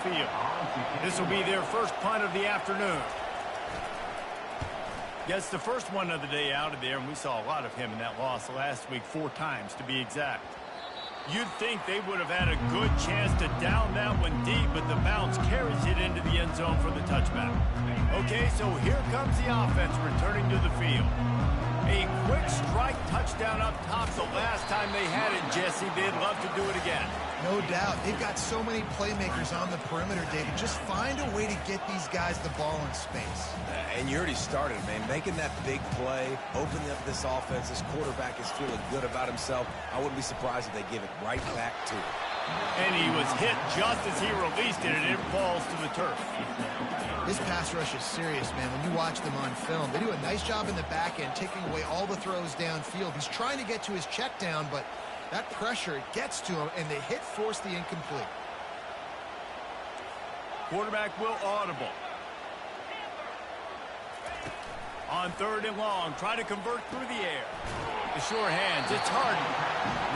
field. This will be their first punt of the afternoon. Gets the first one of the day out of there, and we saw a lot of him in that loss last week, 4 times to be exact. You'd think they would have had a good chance to down that one deep, but the bounce carries it into the end zone for the touchback. Okay, so here comes the offense returning to the field. A quick strike touchdown up top the last time they had it, Jesse. They'd love to do it again. No doubt. They've got so many playmakers on the perimeter, David. Just find a way to get these guys the ball in space. And you already started, man. Making that big play, opening up this offense. This quarterback is feeling good about himself. I wouldn't be surprised if they give it right back to him. And he was hit just as he released it, and it falls to the turf. This pass rush is serious, man. When you watch them on film, they do a nice job in the back end, taking away all the throws downfield. He's trying to get to his check down, but that pressure, it gets to him, and the hit forced the incomplete. Quarterback will audible. On 3rd and long, try to convert through the air. The sure hands, it's Harden.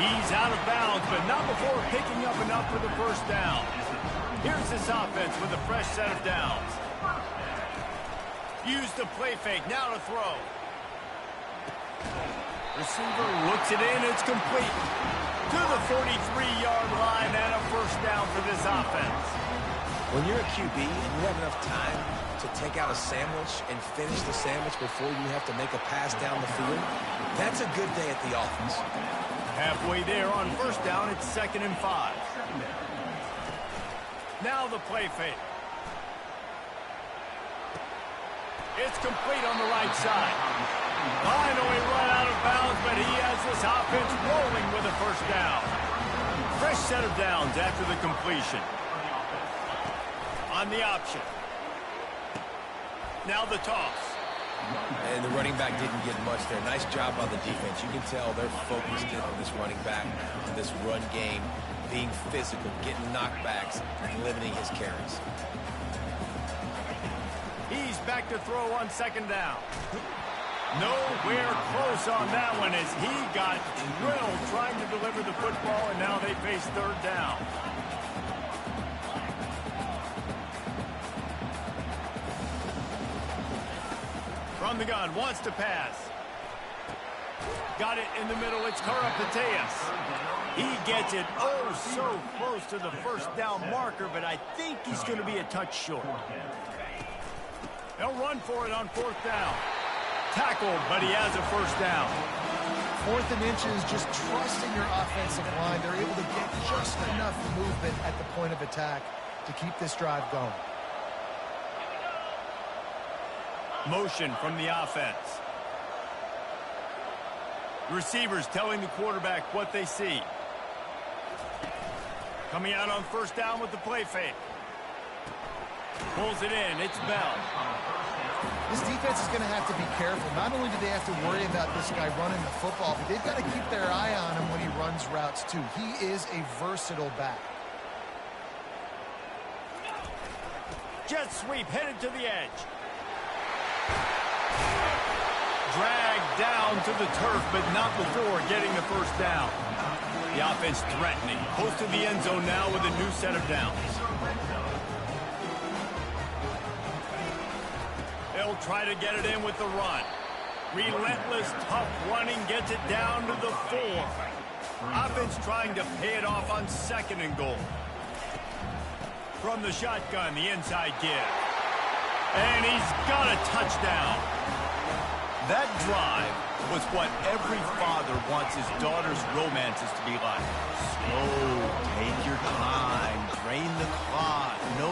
He's out of bounds, but not before picking up enough for the first down. Here's this offense with a fresh set of downs. Use the play fake, now to throw. Receiver looks it in, it's complete. To the 43-yard line and a first down for this offense. When you're a QB and you have enough time to take out a sandwich and finish the sandwich before you have to make a pass down the field, that's a good day at the office. Halfway there on first down, it's 2nd and 5. Now the play fake. It's complete on the right side. Finally run out of bounds, but he has this offense rolling with a first down. Fresh set of downs after the completion. On the option. Now the toss. And the running back didn't get much there. Nice job by the defense. You can tell they're focused in on this running back, this run game, being physical, getting knockbacks, and limiting his carries. He's back to throw on 2nd down. Nowhere close on that one as he got drilled trying to deliver the football, and now they face 3rd down. From the gun, wants to pass. Got it in the middle, it's Karapateas. He gets it oh so close to the first down marker, but I think he's going to be a touch short. They'll run for it on 4th down. Tackled, but he has a first down. 4th and inches, just trusting your offensive line. They're able to get just enough movement at the point of attack to keep this drive going. Motion from the offense. Receivers telling the quarterback what they see. Coming out on 1st down with the play fake. Pulls it in, it's Bell. This defense is going to have to be careful. Not only do they have to worry about this guy running the football, but they've got to keep their eye on him when he runs routes too. He is a versatile back. Jet sweep headed to the edge. Dragged down to the turf, but not before getting the first down. The offense threatening. Close to the end zone now with a new set of downs. They'll try to get it in with the run. Relentless, tough running gets it down to the 4. Offense trying to pay it off on 2nd and goal. From the shotgun, the inside give. And he's got a touchdown. That drive was what every father wants his daughter's romances to be like. Slow, take your time, drain the clock, no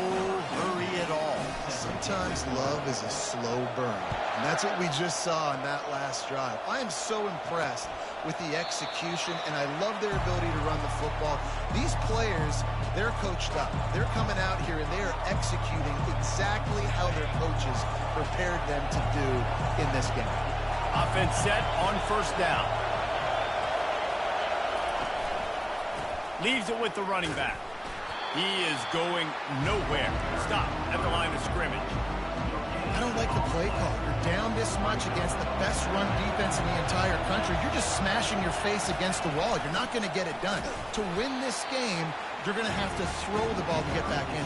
hurry at all. Sometimes love is a slow burn, and that's what we just saw in that last drive. I am so impressed with the execution, and I love their ability to run the football. These players, they're coached up. They're coming out here, and they are executing exactly how their coaches prepared them to do in this game. Offense set on 1st down. Leaves it with the running back. He is going nowhere. Stop at the line of scrimmage. I don't like the play call. You're down this much against the best run defense in the entire country. You're just smashing your face against the wall. You're not going to get it done. To win this game, you're going to have to throw the ball to get back in.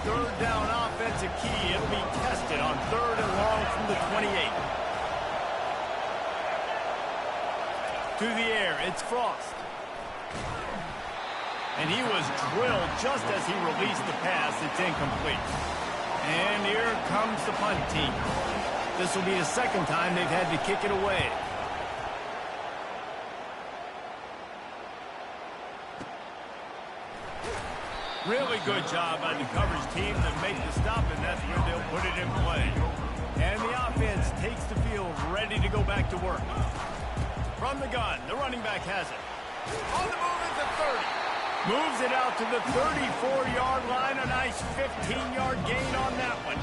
third down offensive key. It'll be tested on 3rd and long from the 28. To the air, it's Frost. And he was drilled just as he released the pass. It's incomplete. And here comes the punt team. This will be the second time they've had to kick it away. Really good job by the coverage team to make the stop, and that's where they'll put it in play. And the offense takes the field ready to go back to work. From the gun, the running back has it. On the move is the 30. Moves it out to the 34-yard line. A nice 15-yard gain on that one.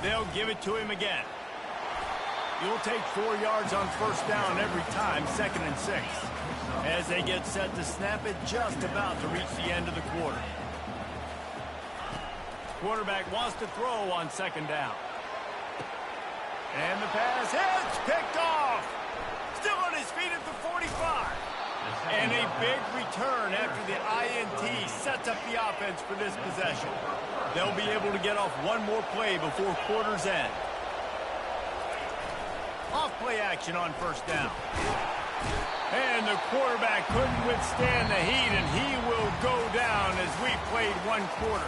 They'll give it to him again. You'll take 4 yards on first down every time, 2nd and 6. As they get set to snap it, just about to reach the end of the quarter. Quarterback wants to throw on 2nd down. And the pass hits, picked off. Still on his feet at the 45. And a big return after the INT sets up the offense for this possession. They'll be able to get off one more play before quarter's end. Off play action on first down. And the quarterback couldn't withstand the heat, and he will go down as we played 1 quarter.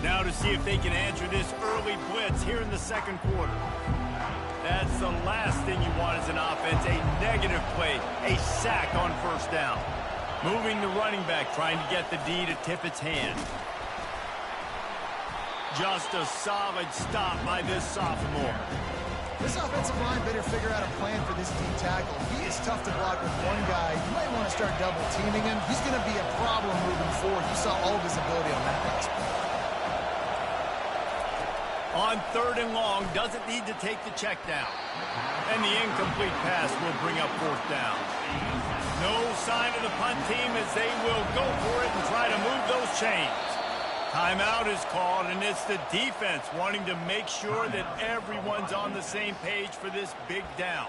Now to see if they can answer this early blitz here in the 2nd quarter. That's the last thing you want as an offense, a negative play, a sack on first down. Moving the running back, trying to get the D to tip its hand. Just a solid stop by this sophomore. This offensive line better figure out a plan for this D tackle. He is tough to block with one guy. You might want to start double teaming him. He's going to be a problem moving forward. You saw all of his ability on that last play. On 3rd and long, doesn't need to take the check down. And the incomplete pass will bring up 4th down. No sign of the punt team as they will go for it and try to move those chains. Timeout is called, and it's the defense wanting to make sure that everyone's on the same page for this big down.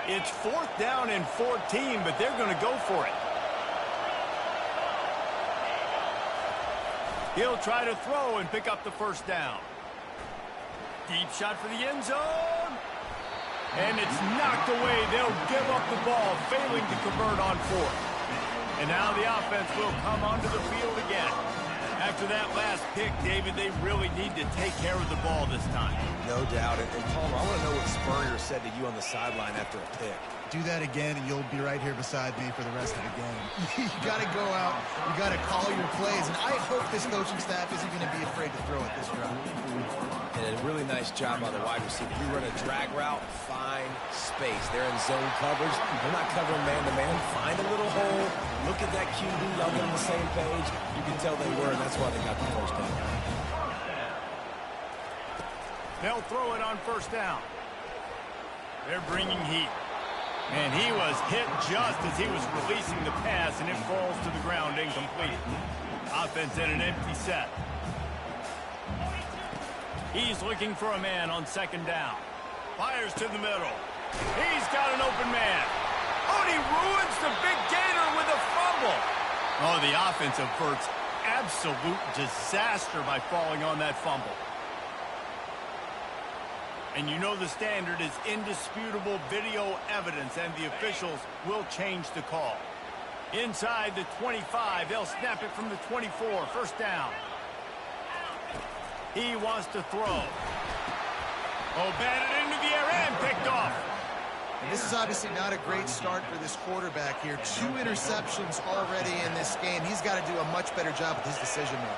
It's 4th down and 14, but they're going to go for it. He'll try to throw and pick up the first down. Deep shot for the end zone. And it's knocked away. They'll give up the ball, failing to convert on 4th. And now the offense will come onto the field again. After that last pick, David, they really need to take care of the ball this time. No doubt. And Palmer, I want to know what Spurrier said to you on the sideline after a pick. Do that again, and you'll be right here beside me for the rest of the game. You got to go out. You got to call your plays. And I hope this coaching staff isn't going to be afraid to throw it this round. And a really nice job by the wide receiver. You run a drag route, find space. They're in zone coverage. They're not covering man-to-man. Find a little hole. Look at that QB. Y'all get on the same page. You can tell they were, and that's why they got the first down. They'll throw it on first down. They're bringing heat. And he was hit just as he was releasing the pass, and it falls to the ground incomplete. Offense in an empty set. He's looking for a man on 2nd down. Fires to the middle. He's got an open man. Oh, and he ruins the big gator with a fumble. Oh, the offense averts absolute disaster by falling on that fumble. And you know the standard is indisputable video evidence, and the officials will change the call. Inside the 25, they'll snap it from the 24, first down. He wants to throw. Oh, batted into the air and picked off. And this is obviously not a great start for this quarterback here. 2 interceptions already in this game. He's got to do a much better job with his decision making.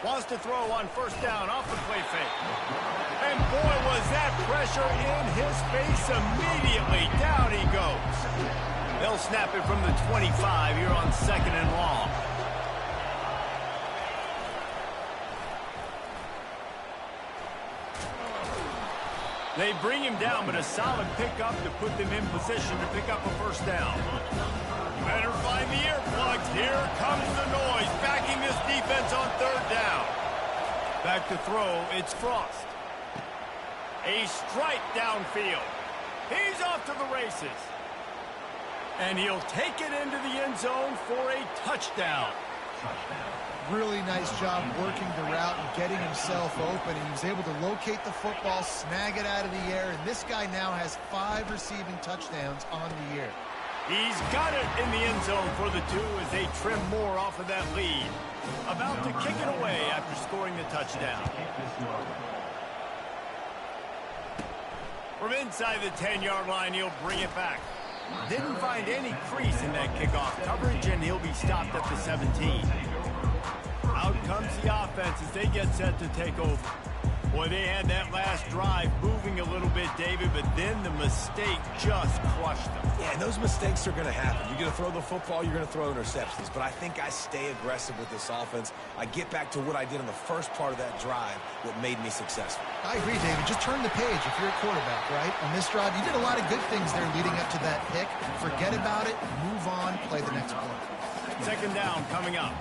Wants to throw on first down off the play fake. And boy, was that pressure in his face immediately. Down he goes. They'll snap it from the 25 here on 2nd and long. They bring him down, but a solid pickup to put them in position to pick up a first down. Better find the earplugs. Here comes the noise, backing this defense on 3rd down. Back to throw, it's Frost. A strike downfield. He's off to the races. And he'll take it into the end zone for a touchdown. Really nice job working the route and getting himself open. And he was able to locate the football, snag it out of the air, and this guy now has 5 receiving touchdowns on the year. He's got it in the end zone for the 2 as they trim more off of that lead. About to kick it away after scoring the touchdown. From inside the 10-yard line, he'll bring it back. Didn't find any crease in that kickoff coverage, and he'll be stopped at the 17. Out comes the offense as they get set to take over. Boy, they had that last drive moving a little bit, David, but then the mistake just crushed them. Yeah, and those mistakes are going to happen. You're going to throw the football, you're going to throw interceptions. But I think I stay aggressive with this offense. I get back to what I did in the first part of that drive, what made me successful. I agree, David. Just turn the page if you're a quarterback, right? On this drive, you did a lot of good things there leading up to that pick. Forget about it, move on, play the next play. 2nd down coming up.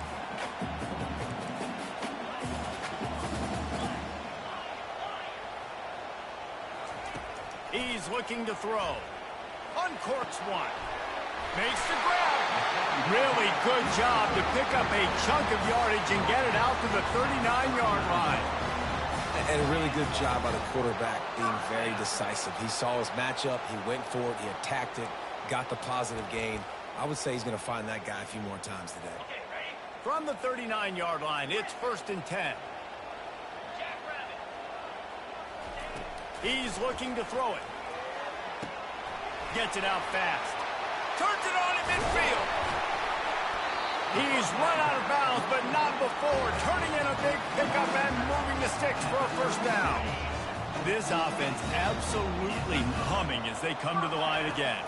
He's looking to throw. Uncorks one. Makes the grab. Really good job to pick up a chunk of yardage and get it out to the 39-yard line. And a really good job by the quarterback being very decisive. He saw his matchup. He went for it. He attacked it. Got the positive gain. I would say he's going to find that guy a few more times today. From the 39-yard line, it's 1st and 10. He's looking to throw it. Gets it out fast. Turns it on at midfield. He's run out of bounds, but not before. Turning in a big pickup and moving the sticks for a first down. This offense absolutely humming as they come to the line again.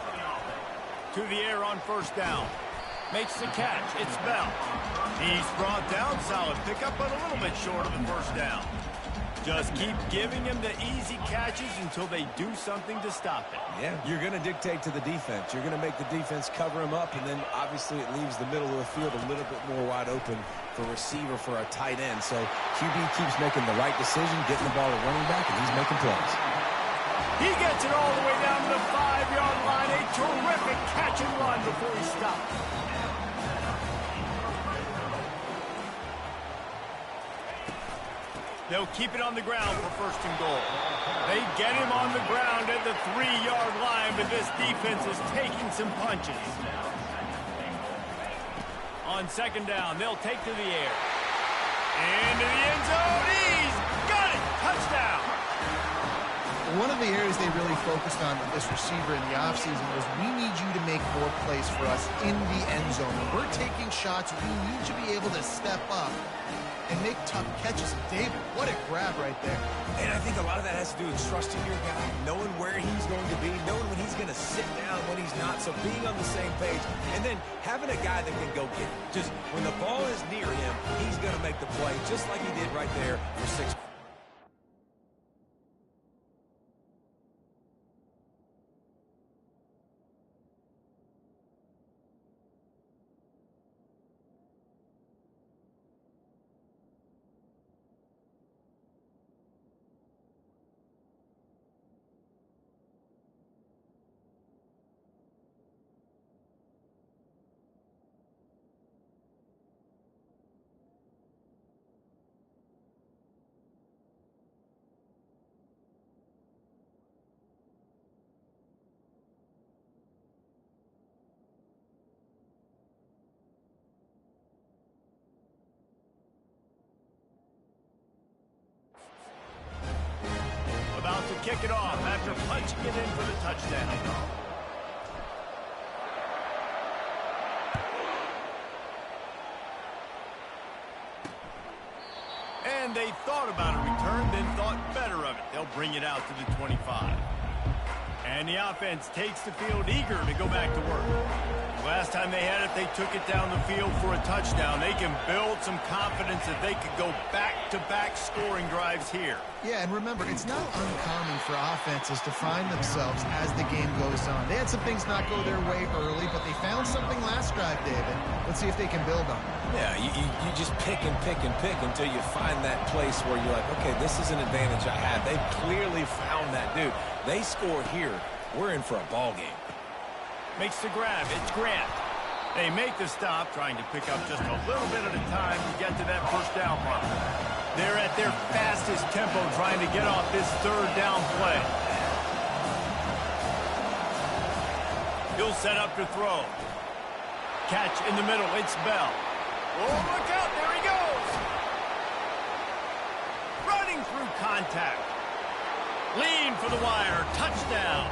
To the air on first down. Makes the catch. It's Bell. He's brought down. Solid pickup, but a little bit short of the first down. Just keep giving him the easy catches until they do something to stop it. Yeah, you're going to dictate to the defense. You're going to make the defense cover him up, and then obviously it leaves the middle of the field a little bit more wide open for receiver, for a tight end. So QB keeps making the right decision, getting the ball to running back, and he's making plays. He gets it all the way down to the 5-yard line. A terrific catch and run before he stops. They'll keep it on the ground for 1st and goal. They get him on the ground at the 3-yard line, but this defense is taking some punches. On 2nd down, they'll take to the air. Into the end zone. He's got it. Touchdown. One of the areas they really focused on with this receiver in the offseason was we need you to make more plays for us in the end zone. When we're taking shots, we need you to be able to step up and make tough catches. David, what a grab right there. And I think a lot of that has to do with trusting your guy, knowing where he's going to be, knowing when he's going to sit down, when he's not, so being on the same page, and then having a guy that can go get it. Just when the ball is near him, he's going to make the play, just like he did right there for 6. About to kick it off after punching it in for the touchdown. And they thought about a return, then thought better of it. They'll bring it out to the 25. And the offense takes the field eager to go back to work. Last time they had it, they took it down the field for a touchdown. They can build some confidence that they could go back-to-back scoring drives here. Yeah, and remember, it's not uncommon for offenses to find themselves as the game goes on. They had some things not go their way early, but they found something last drive, David. Let's see if they can build on it. Yeah, you just pick and pick and pick until you find that place where you're like, okay, this is an advantage I have. They've clearly found that, dude. They score here, we're in for a ball game. Makes the grab. It's Grant. They make the stop, trying to pick up just a little bit at a time to get to that first down mark. They're at their fastest tempo trying to get off this third down play. He'll set up to throw. Catch in the middle. It's Bell. Oh, look out. There he goes. Running through contact. Lean for the wire. Touchdown.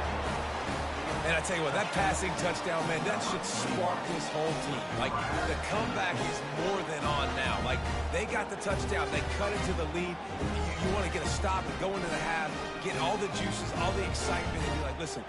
And I tell you what, that passing touchdown, man, that should spark this whole team. Like, the comeback is more than on now. Like, they got the touchdown. They cut into the lead. You want to get a stop and go into the half, get all the juices, all the excitement, and be like, listen.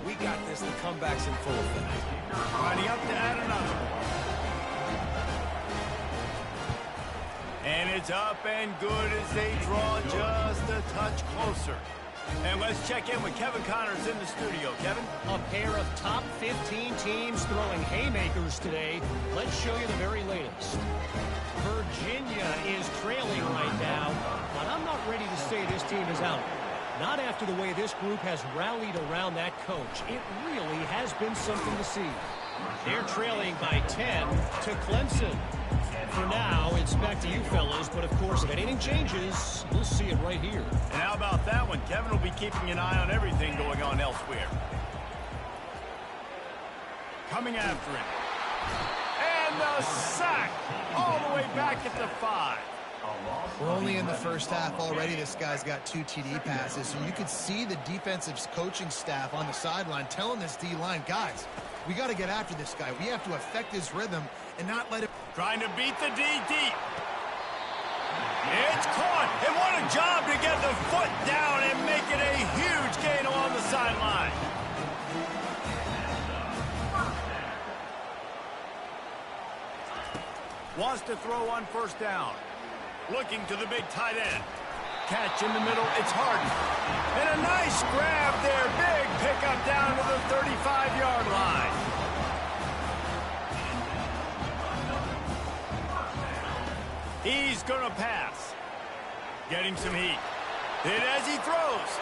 We got this. The comeback's in full effect. Running up to add another. And it's up and good as they draw just a touch closer. And let's check in with Kevin Connors in the studio. Kevin? A pair of top 15 teams throwing haymakers today. Let's show you the very latest. Virginia is trailing right now, but I'm not ready to say this team is out. Not after the way this group has rallied around that coach. It really has been something to see. They're trailing by 10 to Clemson. For now, it's back to you fellas, but of course, if anything changes, we'll see it right here. And how about that one? Kevin will be keeping an eye on everything going on elsewhere. Coming after it. And the sack all the way back at the 5. We're only in the first half already. This guy's got 2 TD passes, so you could see the defensive coaching staff on the sideline telling this D-line, guys, we got to get after this guy. We have to affect his rhythm and not let him... Trying to beat the D deep. It's caught, and what a job to get the foot down and make it a huge gain along the sideline. Wants to throw on first down. Looking to the big tight end. Catch in the middle, it's Harden. And a nice grab there, big pickup down to the 35-yard line. He's gonna pass. Getting some heat. Then as he throws,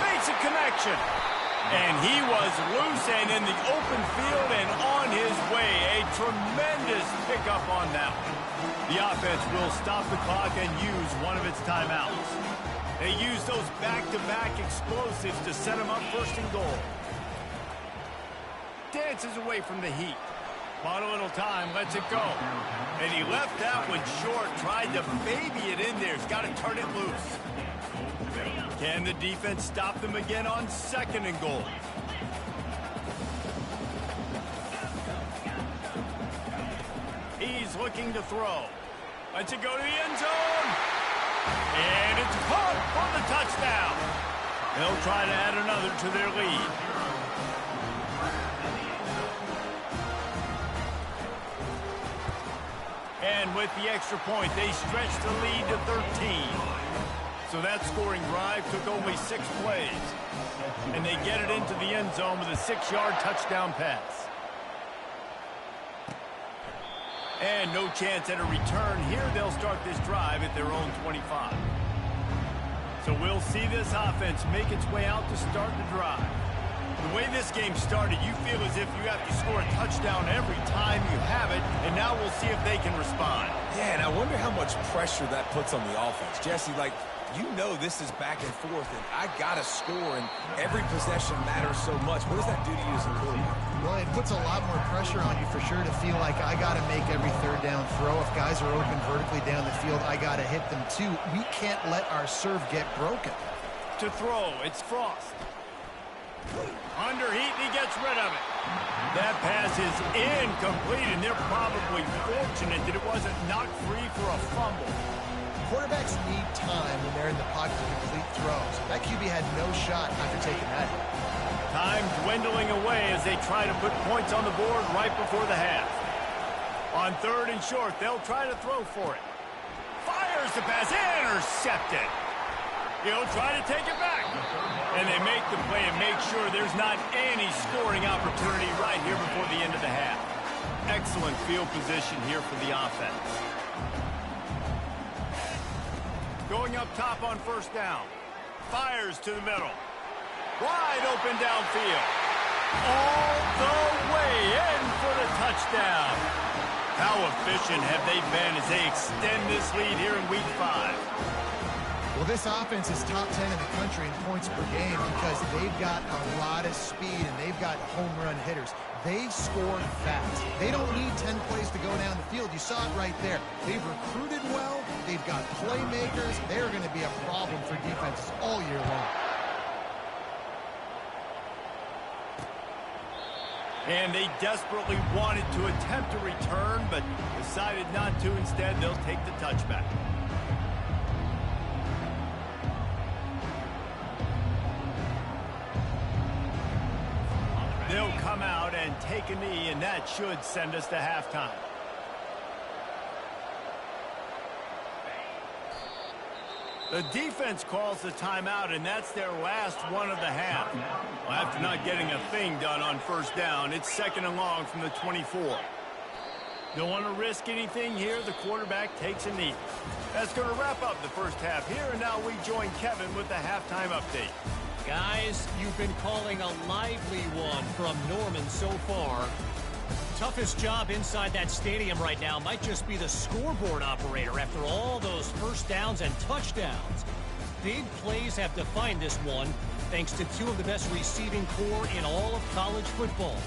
makes a connection. And he was loose and in the open field and on his way. A tremendous pickup on that one. The offense will stop the clock and use one of its timeouts. They use those back-to-back explosives to set them up first and goal. Dances away from the heat. Bought a little time, lets it go. And he left that one short, tried to baby it in there. He's got to turn it loose. Can the defense stop them again on second and goal? He's looking to throw. Lets it go to the end zone. And it's caught for the touchdown. They'll try to add another to their lead. And with the extra point, they stretch the lead to 13. So that scoring drive took only 6 plays. And they get it into the end zone with a 6-yard touchdown pass. And no chance at a return here. They'll start this drive at their own 25. So we'll see this offense make its way out to start the drive. The way this game started, you feel as if you have to score a touchdown every time you have it, and now we'll see if they can respond. Yeah, and I wonder how much pressure that puts on the offense. Jesse, like, you know this is back and forth, and I got to score, and every possession matters so much. What does that do to you as a quarterback? Well, it puts a lot more pressure on you for sure to feel like I got to make every third down throw. If guys are open vertically down the field, I got to hit them too. We can't let our serve get broken. To throw, it's Frost. Under heat, and he gets rid of it. That pass is incomplete, and they're probably fortunate that it wasn't knocked free for a fumble. Quarterbacks need time when they're in the pocket to complete throws. That QB had no shot after taking that hit. Time dwindling away as they try to put points on the board right before the half. On 3rd and short, they'll try to throw for it. Fires the pass, intercepted. He'll try to take it back. And they make the play and make sure there's not any scoring opportunity right here before the end of the half. Excellent field position here for the offense. Going up top on 1st down. Fires to the middle. Wide open downfield. All the way in for the touchdown. How efficient have they been as they extend this lead here in Week 5? Well, this offense is top 10 in the country in points per game because they've got a lot of speed and they've got home run hitters. They score fast. They don't need 10 plays to go down the field. You saw it right there. They've recruited well. They've got playmakers. They're going to be a problem for defenses all year long. And they desperately wanted to attempt a return, but decided not to. Instead, they'll take the touchback. They'll come out and take a knee, and that should send us to halftime. The defense calls the timeout, and that's their last one of the half. Well, after not getting a thing done on 1st down, it's 2nd and long from the 24. Don't want to risk anything here. The quarterback takes a knee. That's going to wrap up the first half here, and now we join Kevin with the halftime update. Guys, you've been calling a lively one from Norman so far. Toughest job inside that stadium right now might just be the scoreboard operator after all those 1st downs and touchdowns. Big plays have defined this one, thanks to 2 of the best receiving corps in all of college football.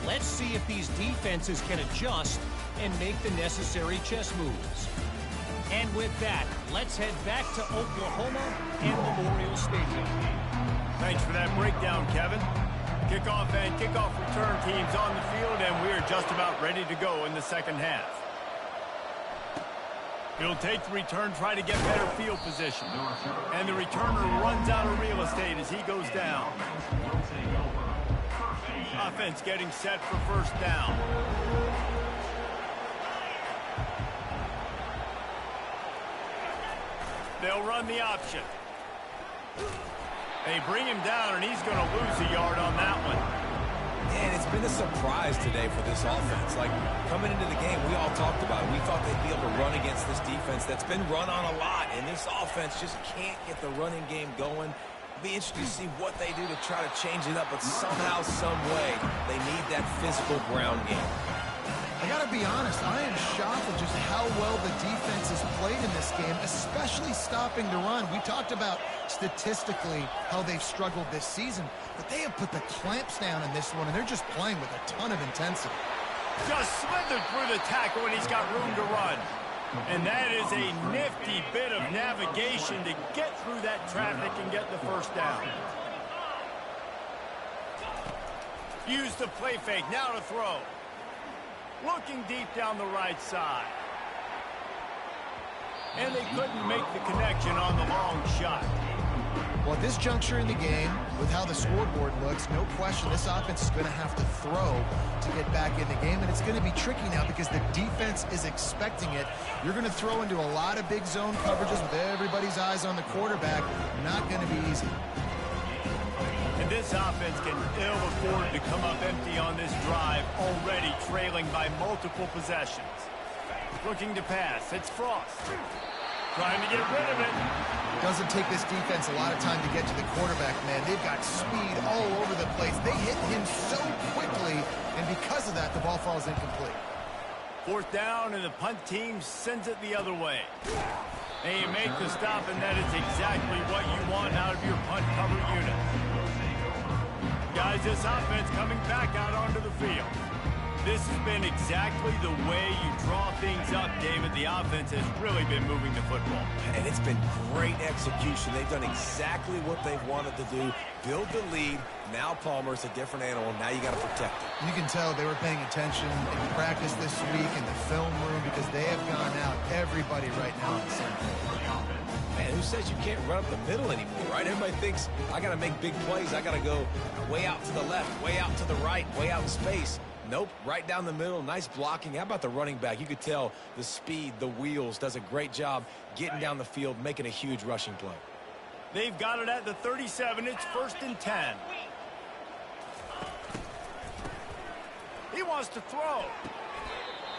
Let's see if these defenses can adjust and make the necessary chess moves. And with that, let's head back to Oklahoma and Memorial Stadium. Thanks for that breakdown, Kevin. Kickoff and kickoff return teams on the field, and we're just about ready to go in the 2nd half. He'll take the return, try to get better field position. And the returner runs out of real estate as he goes down. Offense getting set for 1st down. They'll run the option. They bring him down, and he's going to lose a yard on that one. And it's been a surprise today for this offense. Like, coming into the game, we all talked about it. We thought they'd be able to run against this defense that's been run on a lot, and this offense just can't get the running game going. It'll be interesting to see what they do to try to change it up, but somehow, some way, they need that physical ground game. I got to be honest, I am shocked at just how well the defense has played in this game, especially stopping the run. We talked about statistically how they've struggled this season, but they have put the clamps down in this one, and they're just playing with a ton of intensity. Just slithered through the tackle, and he's got room to run. And that is a nifty bit of navigation to get through that traffic and get the 1st down. Use the play fake, now to throw. Looking deep down the right side. And they couldn't make the connection on the long shot. Well, at this juncture in the game, with how the scoreboard looks, no question this offense is going to have to throw to get back in the game, and it's going to be tricky now because the defense is expecting it. You're going to throw into a lot of big zone coverages with everybody's eyes on the quarterback. Not going to be easy. And this offense can ill afford to come up empty on this drive, already trailing by multiple possessions. Looking to pass, it's Frost. Trying to get rid of it. Doesn't take this defense a lot of time to get to the quarterback, man. They've got speed all over the place. They hit him so quickly, and because of that, the ball falls incomplete. Fourth down, and the punt team sends it the other way. And you make the stop, and that is exactly what you want out of your punt cover unit. Guys, this offense coming back out onto the field. This has been exactly the way you draw things up, David. The offense has really been moving the football. And it's been great execution. They've done exactly what they've wanted to do. Build the lead. Now Palmer's a different animal. Now you got to protect it. You can tell they were paying attention in practice this week in the film room because they have gone out, everybody right now on the same page. Man, who says you can't run up the middle anymore, right? Everybody thinks, I got to make big plays. I got to go way out to the left, way out to the right, way out in space. Nope, right down the middle, nice blocking. How about the running back? You could tell the speed, the wheels, does a great job getting down the field, making a huge rushing play. They've got it at the 37. It's 1st and 10. He wants to throw.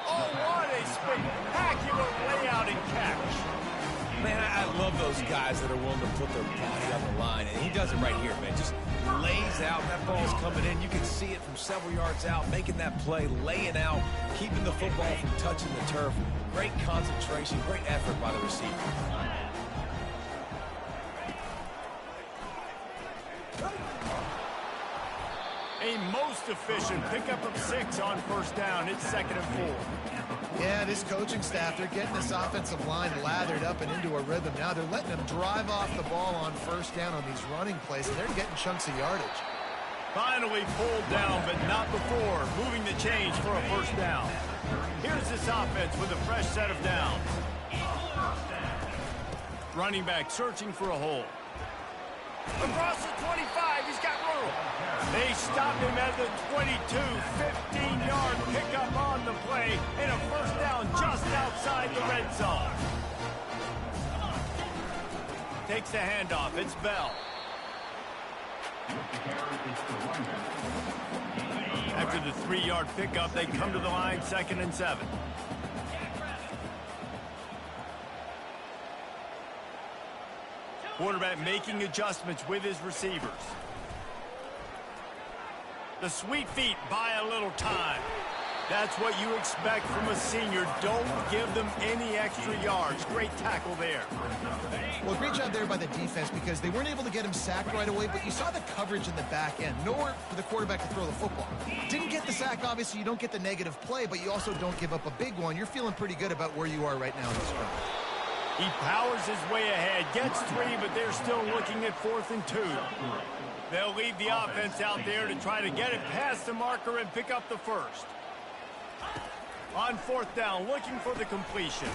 Oh, what a spectacular layout and catch. Man, I love those guys that are willing to put their body on the line, and he does it right here, man. Just lays out. That ball's coming in. You can see it from several yards out, making that play, laying out, keeping the football from touching the turf. Great concentration, great effort by the receiver. A most efficient pickup of 6 on 1st down. It's 2nd and 4. Yeah, this coaching staff, they're getting this offensive line lathered up and into a rhythm. Now they're letting them drive off the ball on 1st down on these running plays, and they're getting chunks of yardage. Finally pulled down, but not before. Moving the chains for a 1st down. Here's this offense with a fresh set of downs. Running back searching for a hole. Across the 25, he's got room. They stop him at the 22, 15-yard pickup on the play, and a 1st down just outside the red zone. Takes the handoff. It's Bell. After the 3-yard pickup, they come to the line, 2nd and 7. Quarterback making adjustments with his receivers. The sweet feet buy a little time. That's what you expect from a senior. Don't give them any extra yards. Great tackle there. Well, great job there by the defense because they weren't able to get him sacked right away, but you saw the coverage in the back end. Nowhere for the quarterback to throw the football. Didn't get the sack, obviously. You don't get the negative play, but you also don't give up a big one. You're feeling pretty good about where you are right now in this drive. He powers his way ahead, gets 3, but they're still looking at 4th and 2. They'll leave the offense out there to try to get it past the marker and pick up the 1st. On 4th down, looking for the completion.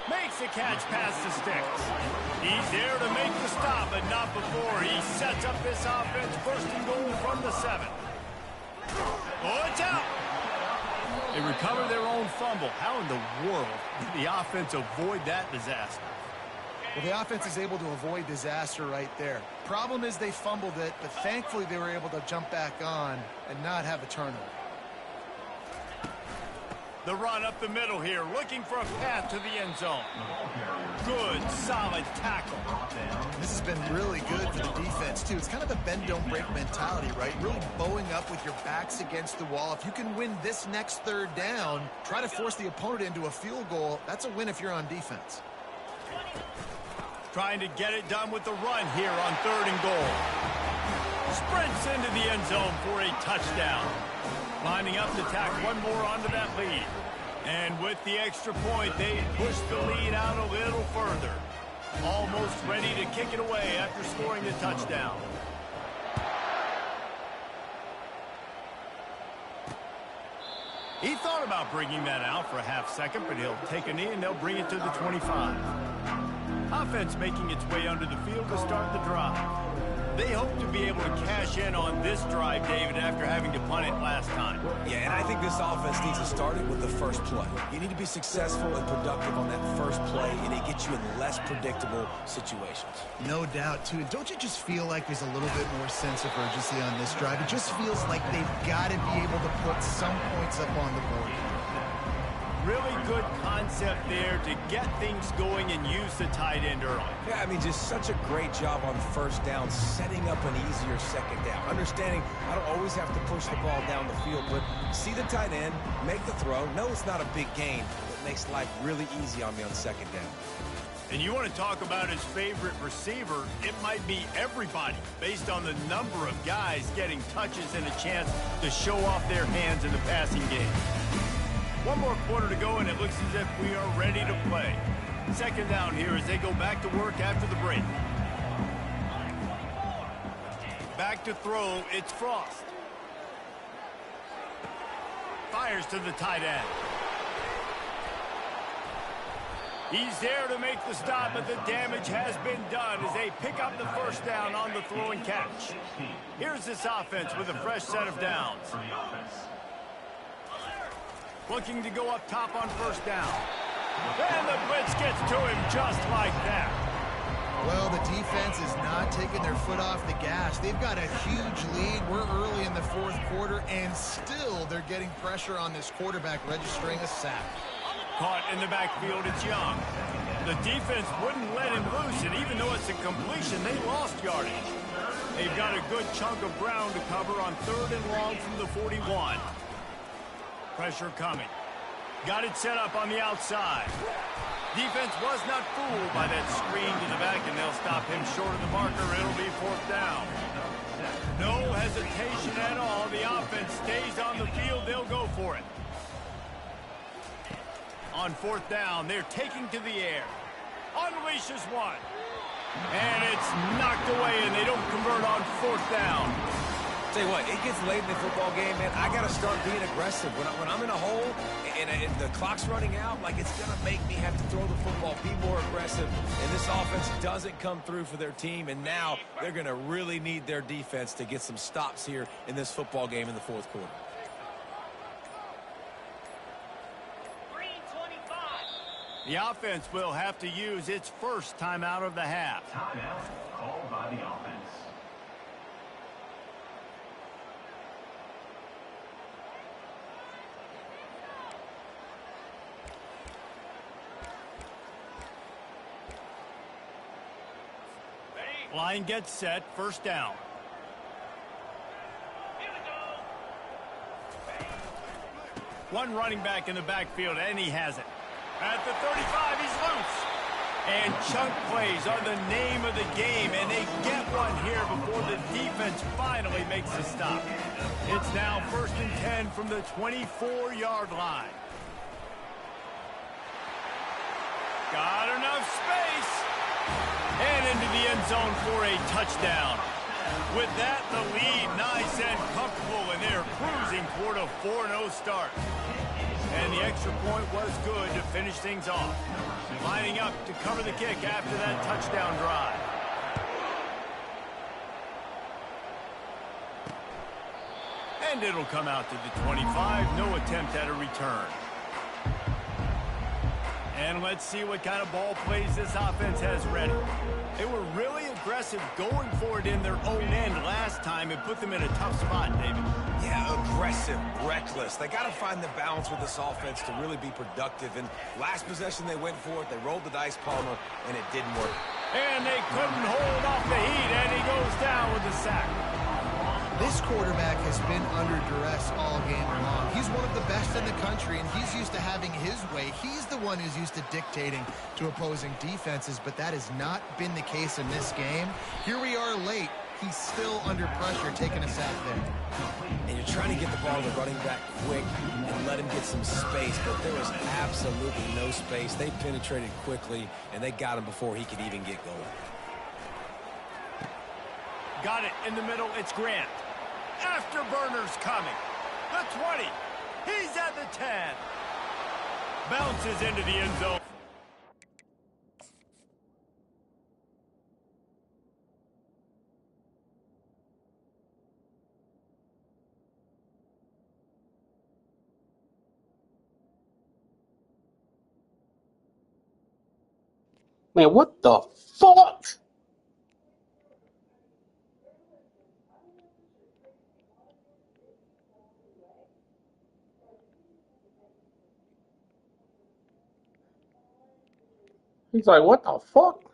Makes a catch past the sticks. He's there to make the stop, but not before. He sets up this offense, 1st and goal from the 7. Oh, it's out. They recover their own fumble. How in the world did the offense avoid that disaster? Well, the offense is able to avoid disaster right there. Problem is they fumbled it, but thankfully they were able to jump back on and not have a turnover. The run up the middle here, looking for a path to the end zone. Good, solid tackle. This has been really good for the defense, too. It's kind of a bend-don't-break mentality, right? Really bowing up with your backs against the wall. If you can win this next 3rd down, try to force the opponent into a field goal. That's a win if you're on defense. Trying to get it done with the run here on 3rd and goal. Sprints into the end zone for a touchdown. Lining up to tack one more onto that lead. And with the extra point, they push the lead out a little further. Almost ready to kick it away after scoring the touchdown. He thought about bringing that out for a half second, but he'll take a knee and they'll bring it to the 25. Offense making its way under the field to start the drive. They hope to be able to cash in on this drive, David, after having to punt it last time. Yeah, and I think this offense needs to start it with the first play. You need to be successful and productive on that first play, and it gets you in less predictable situations. No doubt, too. And don't you just feel like there's a little bit more sense of urgency on this drive? It just feels like they've got to be able to put some points up on the board. really good concept there to get things going and use the tight end early. Yeah, I mean, just such a great job on first down, setting up an easier second down. Understanding I don't always have to push the ball down the field, but see the tight end, make the throw. No, it's not a big gain, but makes life really easy on me on second down. And you want to talk about his favorite receiver, it might be everybody based on the number of guys getting touches and a chance to show off their hands in the passing game. One more quarter to go, and it looks as if we are ready to play. Second down here as they go back to work after the break. Back to throw, it's Frost. Fires to the tight end. He's there to make the stop, but the damage has been done as they pick up the first down on the throw and catch. Here's this offense with a fresh set of downs. Looking to go up top on first down. And the blitz gets to him just like that. Well, the defense is not taking their foot off the gas. They've got a huge lead. We're early in the fourth quarter, and still they're getting pressure on this quarterback, registering a sack. Caught in the backfield, it's Young. The defense wouldn't let him loose, and even though it's a completion, they lost yardage. They've got a good chunk of ground to cover on third and long from the 41. Pressure coming. Got it set up on the outside. Defense was not fooled by that screen to the back, and they'll stop him short of the marker. It'll be fourth down. No hesitation at all. The offense stays on the field. They'll go for it. On fourth down, they're taking to the air. Unleashes one. And it's knocked away, and they don't convert on fourth down. Tell you what, it gets late in the football game, man. I got to start being aggressive. When I'm in a hole and the clock's running out, like, it's going to make me have to throw the football, be more aggressive. And this offense doesn't come through for their team, and now they're going to really need their defense to get some stops here in this football game in the fourth quarter. The offense will have to use its first timeout of the half. Timeout called by the offense. Line gets set, first down. One running back in the backfield, and he has it. At the 35, he's loose. And chunk plays are the name of the game, and they get one here before the defense finally makes a stop. It's now first and 10 from the 24-yard line. Got enough space. And into the end zone for a touchdown. With that, the lead nice and comfortable, and they're cruising toward a 4-0 start. And the extra point was good to finish things off. Lining up to cover the kick after that touchdown drive. And it'll come out to the 25. No attempt at a return. And let's see what kind of ball plays this offense has ready. They were really aggressive going for it in their own end last time and put them in a tough spot, David. Yeah, aggressive, reckless. They got to find the balance with this offense to really be productive. And last possession they went for it. They rolled the dice, Palmer, and it didn't work. And they couldn't hold off the heat, and he goes down with a sack. This quarterback has been under duress all game long. He's one of the best in the country, and he's used to having his way. He's the one who's used to dictating to opposing defenses, but that has not been the case in this game. Here we are late. He's still under pressure, taking a sack there. And you're trying to get the ball to the running back quick and let him get some space, but there was absolutely no space. They penetrated quickly, and they got him before he could even get going. Got it in the middle. It's Grant. Afterburner's coming. The 20. He's at the 10. Bounces into the end zone. Man, what the fuck? He's like, what the fuck?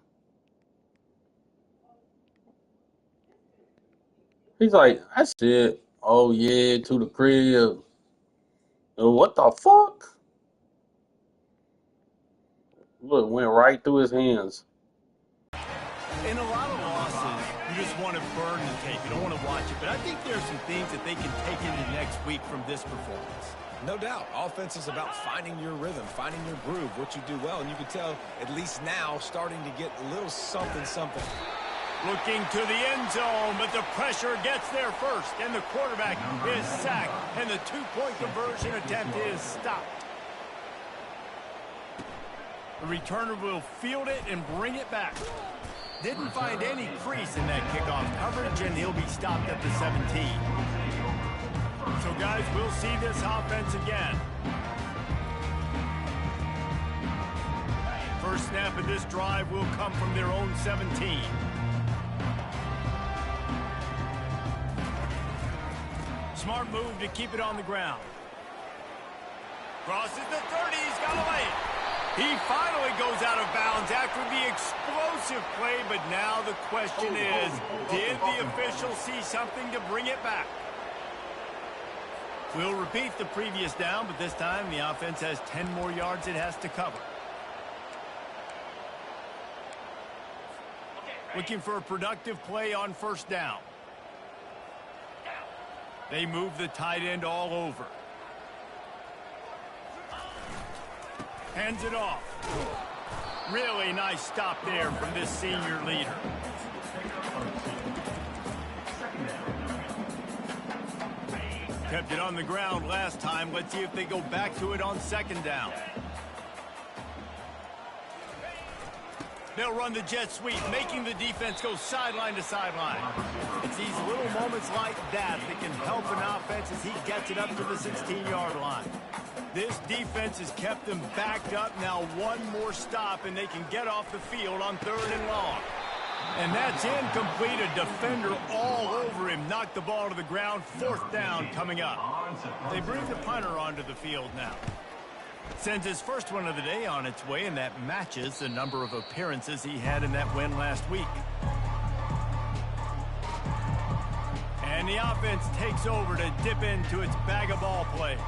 He's like, that's it. Oh, yeah, to the crib. What the fuck? Look, went right through his hands. In a lot of losses, you just want to burn the tape. You don't want to watch it. But I think there are some things that they can take into next week from this performance. No doubt. Offense is about finding your rhythm, finding your groove, what you do well. And you can tell, at least now, starting to get a little something. Looking to the end zone, but the pressure gets there first. And the quarterback is sacked. And the two-point conversion attempt is stopped. The returner will field it and bring it back. Didn't find any crease in that kickoff coverage, and he'll be stopped at the 17. So, guys, we'll see this offense again. First snap of this drive will come from their own 17. Smart move to keep it on the ground. Crosses the 30, he's got to lay it. He finally goes out of bounds after the explosive play, but now the question is, did the official see something to bring it back? We'll repeat the previous down, but this time the offense has 10 more yards it has to cover. Looking for a productive play on first down. They move the tight end all over. Hands it off. Really nice stop there from this senior leader. Kept it on the ground last time. Let's see if they go back to it on second down. They'll run the jet sweep, making the defense go sideline to sideline. It's these little moments like that that can help an offense as he gets it up to the 16-yard line. This defense has kept them backed up. Now one more stop, and they can get off the field on third and long. And that's incomplete. A defender all over him. Knocked the ball to the ground. Fourth down coming up. They bring the punter onto the field now. Sends his first one of the day on its way, and that matches the number of appearances he had in that win last week. And the offense takes over to dip into its bag of ball plays.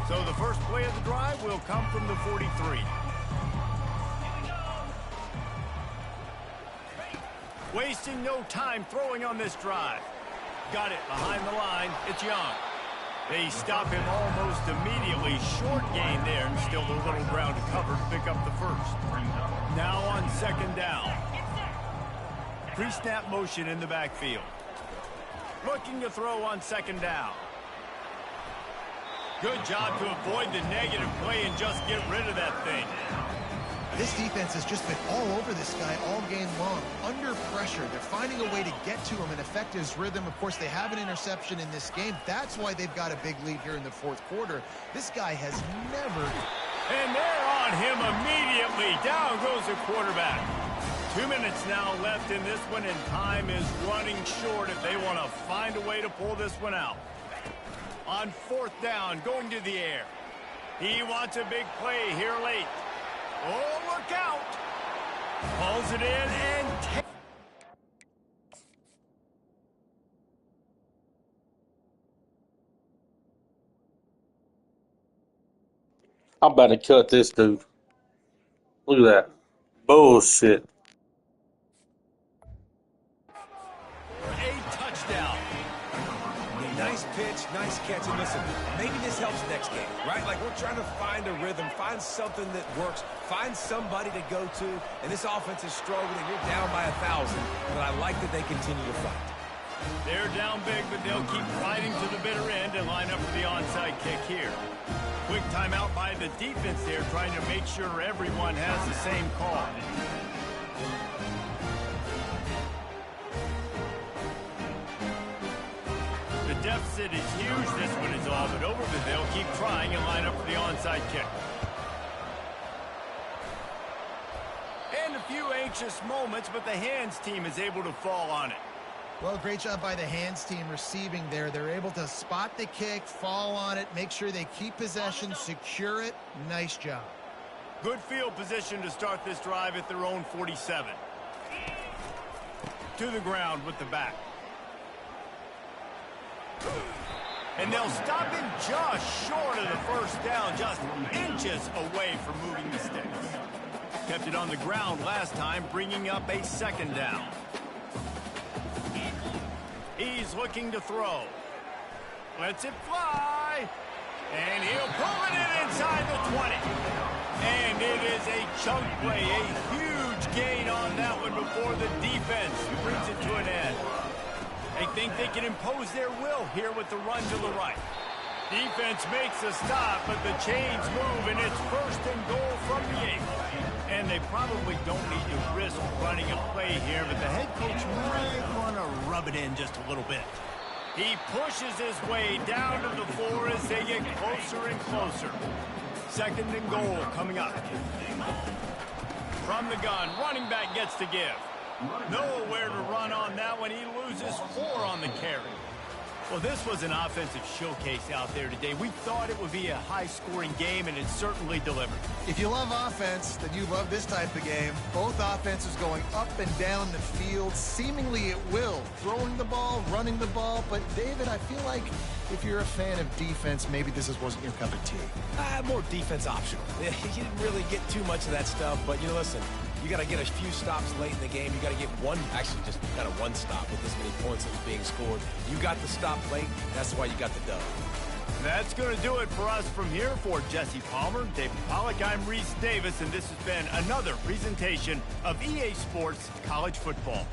So the first play of the drive will come from the 43. Wasting no time throwing on this drive. Got it behind the line. It's Young. They stop him almost immediately. Short gain there, and still a little ground to cover to pick up the first. Now on second down. Pre-snap motion in the backfield. Looking to throw on second down. Good job to avoid the negative play and just get rid of that thing. This defense has just been all over this guy all game long. Under pressure, they're finding a way to get to him and affect his rhythm. Of course, they have an interception in this game. That's why they've got a big lead here in the fourth quarter. This guy has never... And they're on him immediately. Down goes the quarterback. 2 minutes now left in this one, and time is running short if they want to find a way to pull this one out. On fourth down, going to the air. He wants a big play here late. Oh, look out. Pulls it in and I'm about to cut this dude. Look at that. Bullshit. a touchdown. Nice pitch, nice catch. And listen, maybe this helps next game, right? Like we're trying to find a rhythm, find something that works, find somebody to go to. And this offense is struggling. You're down by 1,000, but I like that they continue to fight. They're down big, but they'll keep fighting to the bitter end and line up for the onside kick here. Quick timeout by the defense there, trying to make sure everyone has the same call. The deficit is huge. This one is all but over, but they'll keep trying and line up for the onside kick. And a few anxious moments, but the hands team is able to fall on it. Well, great job by the hands team receiving there. They're able to spot the kick, fall on it, make sure they keep possession, secure it. Nice job. Good field position to start this drive at their own 47. To the ground with the back. And they'll stop him just short of the first down, just inches away from moving the sticks. Kept it on the ground last time, bringing up a second down. He's looking to throw. Lets it fly. And he'll pull it in inside the 20. And it is a chunk play, a huge gain on that one before the defense brings it to an end. They think they can impose their will here with the run to the right. Defense makes a stop, but the chains move, and it's 1st and goal from the 8. And they probably don't need to risk running a play here, but the head coach might want to rub it in just a little bit. He pushes his way down to the 4 as they get closer and closer. 2nd and goal coming up. From the gun, running back gets to give. Nowhere to run on that one. He loses 4 on the carry. Well, this was an offensive showcase out there today. We thought it would be a high-scoring game, and it certainly delivered. If you love offense, then you love this type of game. Both offenses going up and down the field, seemingly at will. Throwing the ball, running the ball. But, David, I feel like if you're a fan of defense, maybe this wasn't your cup of tea. More defense optional. You didn't really get too much of that stuff, but, listen, you got to get a few stops late in the game. You got to get actually just kind of one stop with this many points that was being scored. You got the stop late. That's why you got the dub. That's going to do it for us from here. For Jesse Palmer, David Pollack, I'm Reese Davis, and this has been another presentation of EA Sports College Football.